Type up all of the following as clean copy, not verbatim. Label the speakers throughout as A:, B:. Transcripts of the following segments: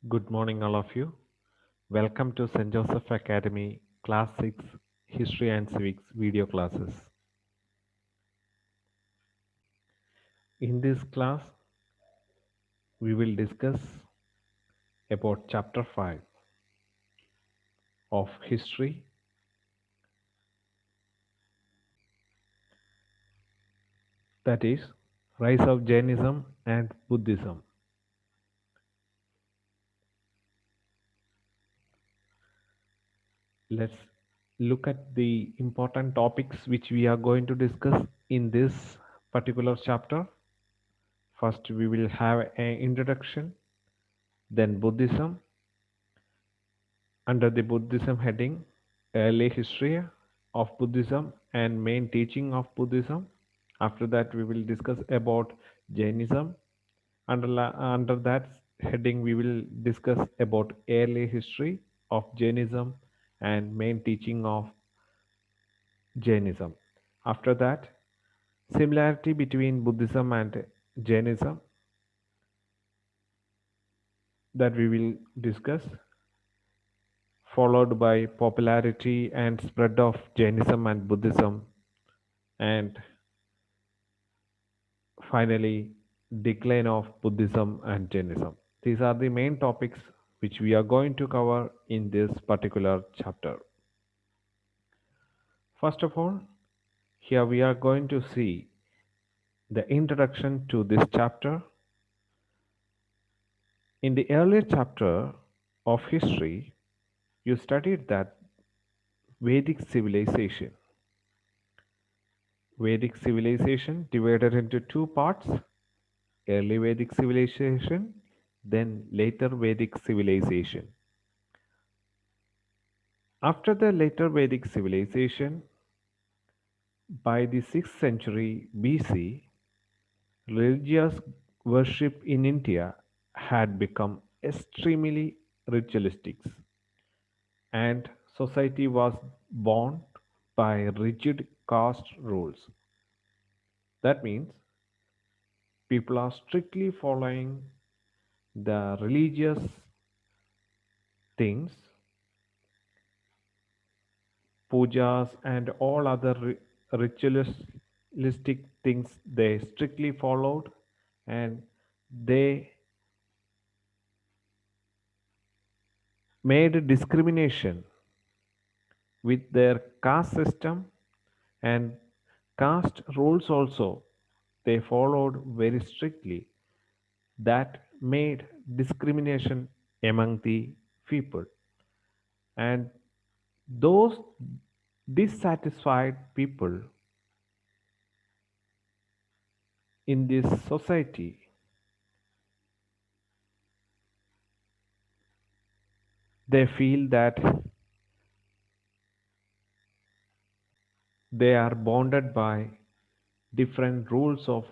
A: Good morning, all of you. Welcome to St. Joseph Academy Class 6 History and Civics video classes. In this class, we will discuss about Chapter 5 of History, that is, Rise of Jainism and Buddhism. Let's look at the important topics which we are going to discuss in this particular chapter. First, we will have an introduction, then Buddhism. Under the Buddhism heading, early history of Buddhism and main teaching of Buddhism. After that, we will discuss about Jainism. Under that heading, we will discuss about early history of Jainism and main teaching of Jainism. After that, similarity between Buddhism and Jainism, that we will discuss, followed by popularity and spread of Jainism and Buddhism, and finally decline of Buddhism and Jainism. These are the main topics which we are going to cover in this particular chapter. First of all, here we are going to see the introduction to this chapter. In the earlier chapter of history, you studied that Vedic civilization. Vedic civilization divided into two parts: early Vedic civilization, then later Vedic civilization. After the later Vedic civilization, by the 6th century BC, religious worship in India had become extremely ritualistic, and society was bound by rigid caste rules. That means people are strictly following the religious things, pujas, and all other ritualistic things they strictly followed, and they made discrimination with their caste system, and caste rules also they followed very strictly, that made discrimination among the people, and those dissatisfied people in this society, they feel that they are bounded by different rules of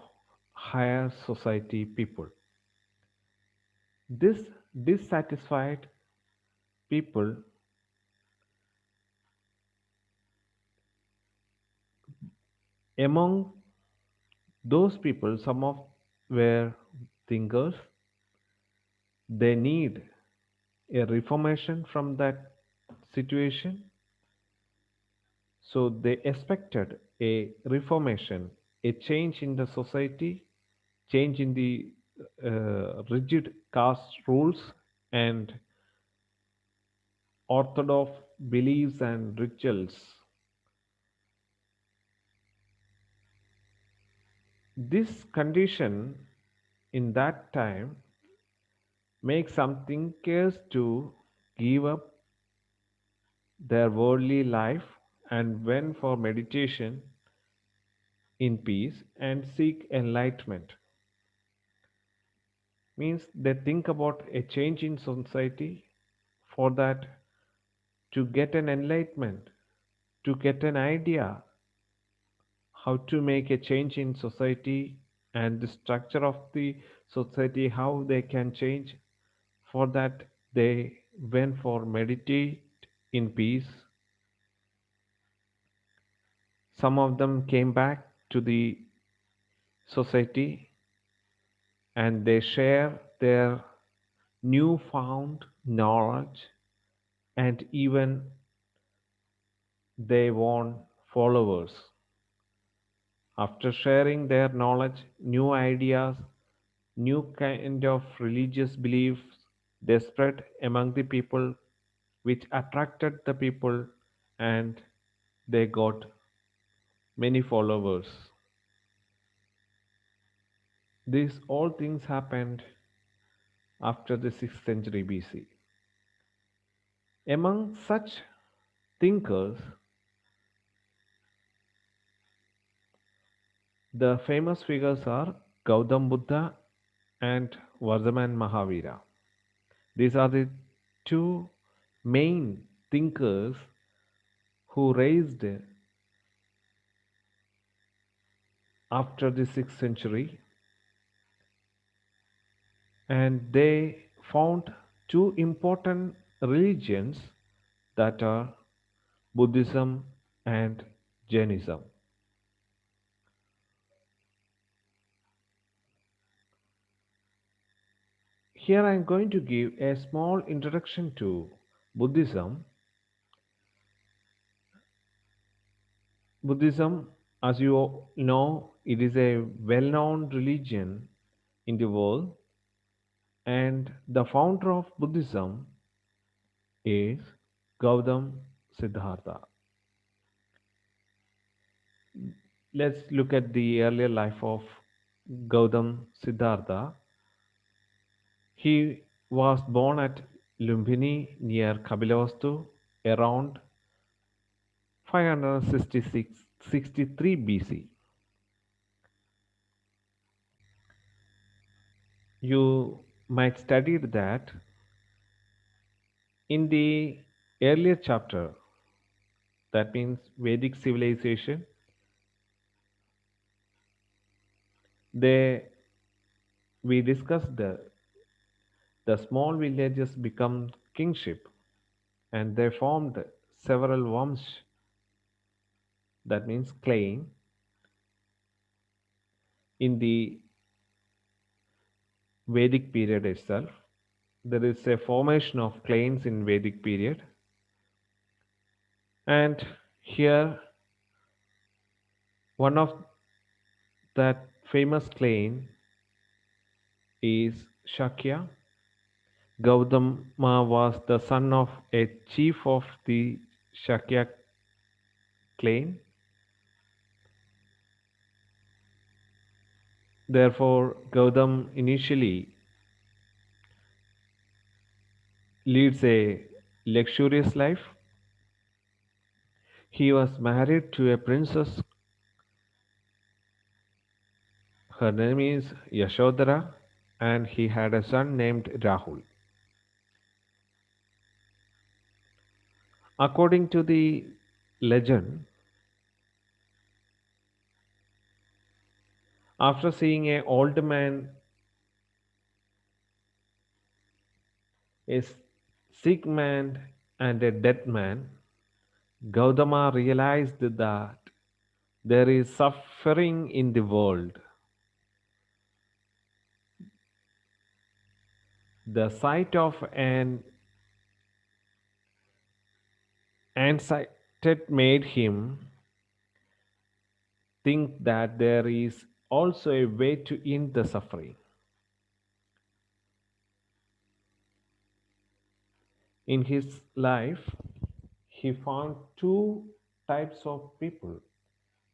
A: higher society people. This dissatisfied people, among those people, some of were thinkers, they need a reformation from that situation. So they expected a reformation, a change in the society, change in the rigid caste rules and orthodox beliefs and rituals. This condition in that time makes some thinkers to give up their worldly life and went for meditation in peace and seek enlightenment. Means they think about a change in society, for that to get an enlightenment, to get an idea how to make a change in society and the structure of the society, how they can change. For that they went for meditate in peace. Some of them came back to the society and they share their newfound knowledge, and even they won followers. After sharing their knowledge, new ideas, new kind of religious beliefs, they spread among the people, which attracted the people, and they got many followers. These all things happened after the 6th century BC. Among such thinkers, the famous figures are Gautam Buddha and Vardhaman Mahavira. These are the two main thinkers who raised after the 6th century, and they found two important religions, that are Buddhism and Jainism. Here I am going to give a small introduction to Buddhism. Buddhism, as you know, it is a well known religion in the world, and the founder of Buddhism is Gautam Siddhartha. Let's look at the earlier life of Gautam Siddhartha. He was born at Lumbini near Kabilavastu around 563 BC. You might study that in the earlier chapter, that means Vedic civilization, they we discussed the small villages become kingship, and they formed several vamsh, that means clan, in the Vedic period itself. There is a formation of clans in Vedic period, and here one of that famous clan is Shakya. Gautama was the son of a chief of the Shakya clan. Therefore, Gautam initially leads a luxurious life. He was married to a princess. Her name is Yashodhara, and he had a son named Rahul. According to the legend, after seeing an old man, a sick man, and a dead man, Gautama realized that there is suffering in the world. The sight of an ancestor made him think that there is also a way to end the suffering. In his life, he found two types of people.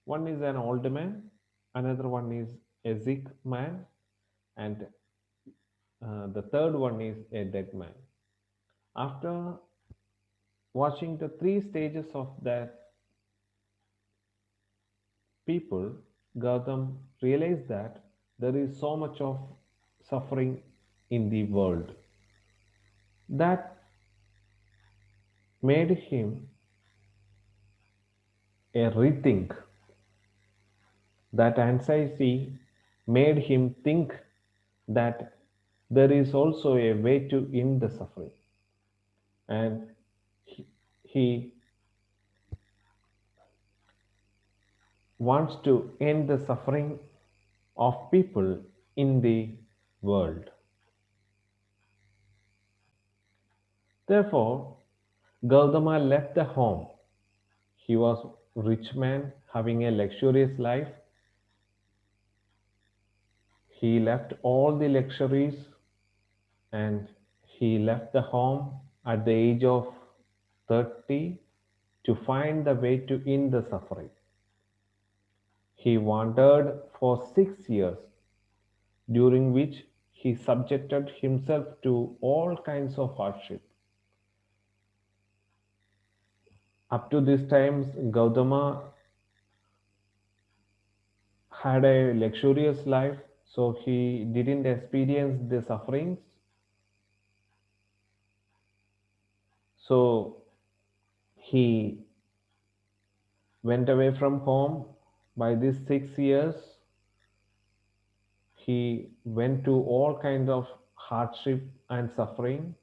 A: One is an old man, another one is a sick man, and the third one is a dead man. After watching the three stages of that people, Gautam realized that there is so much of suffering in the world. That made him a rethink. That anxiety made him think that there is also a way to end the suffering. And he wants to end the suffering of people in the world. Therefore, Gautama left the home. He was rich man having a luxurious life. He left all the luxuries and he left the home at the age of 30 to find the way to end the suffering. He wandered for 6 years, during which he subjected himself to all kinds of hardship. Up to this time, Gautama had a luxurious life, so he didn't experience the sufferings. So he went away from home. By these 6 years, he went to all kinds of hardship and suffering.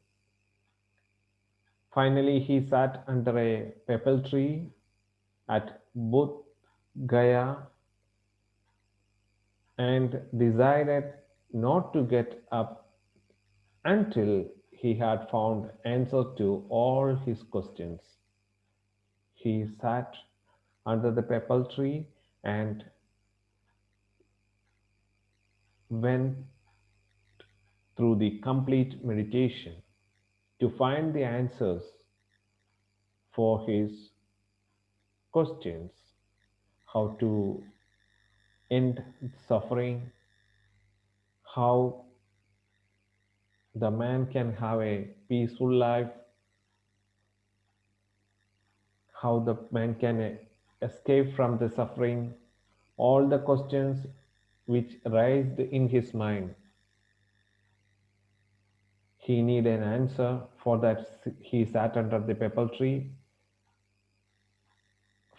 A: Finally, he sat under a peepal tree at Bodh Gaya and decided not to get up until he had found answers to all his questions. He sat under the peepal tree and went through the complete meditation to find the answers for his questions, how to end suffering, how the man can have a peaceful life, how the man can escape from the suffering, all the questions which raised in his mind. He needed an answer. For that, he sat under the peepal tree.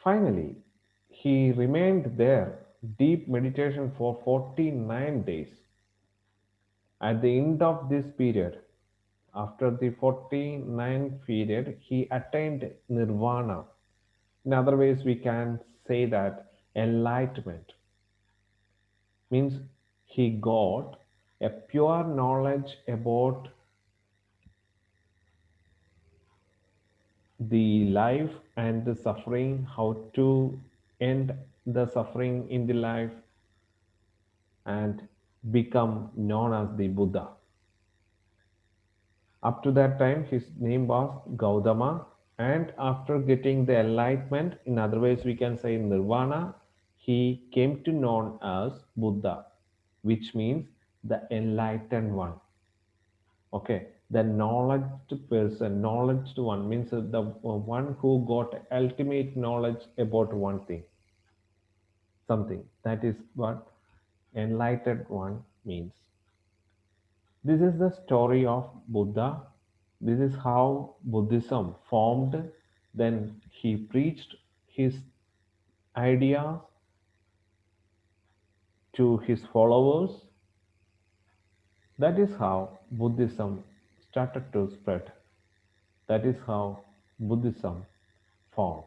A: Finally, he remained there, deep meditation for 49 days. At the end of this period, after the 49th period, he attained nirvana. In other ways, we can say that enlightenment means he got a pure knowledge about the life and the suffering, how to end the suffering in the life and become known as the Buddha. Up to that time, his name was Gautama, and after getting the enlightenment, in other ways we can say nirvana, he came to known as Buddha, which means the enlightened one. Okay, the knowledged person, knowledged one means the one who got ultimate knowledge about one thing, something. That is what enlightened one means. This is the story of Buddha. This is how Buddhism formed. Then he preached his ideas to his followers. That is how Buddhism started to spread. That is how Buddhism formed.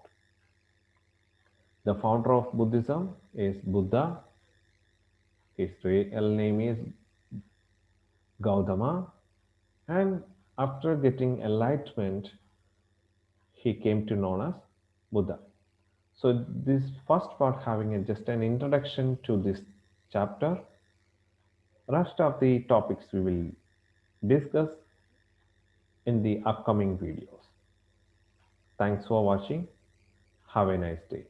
A: The founder of Buddhism is Buddha. His real name is Gautama. And after getting enlightenment, he came to known as Buddha. So this first part having just an introduction to this chapter. Rest of the topics we will discuss in the upcoming videos. Thanks for watching. Have a nice day.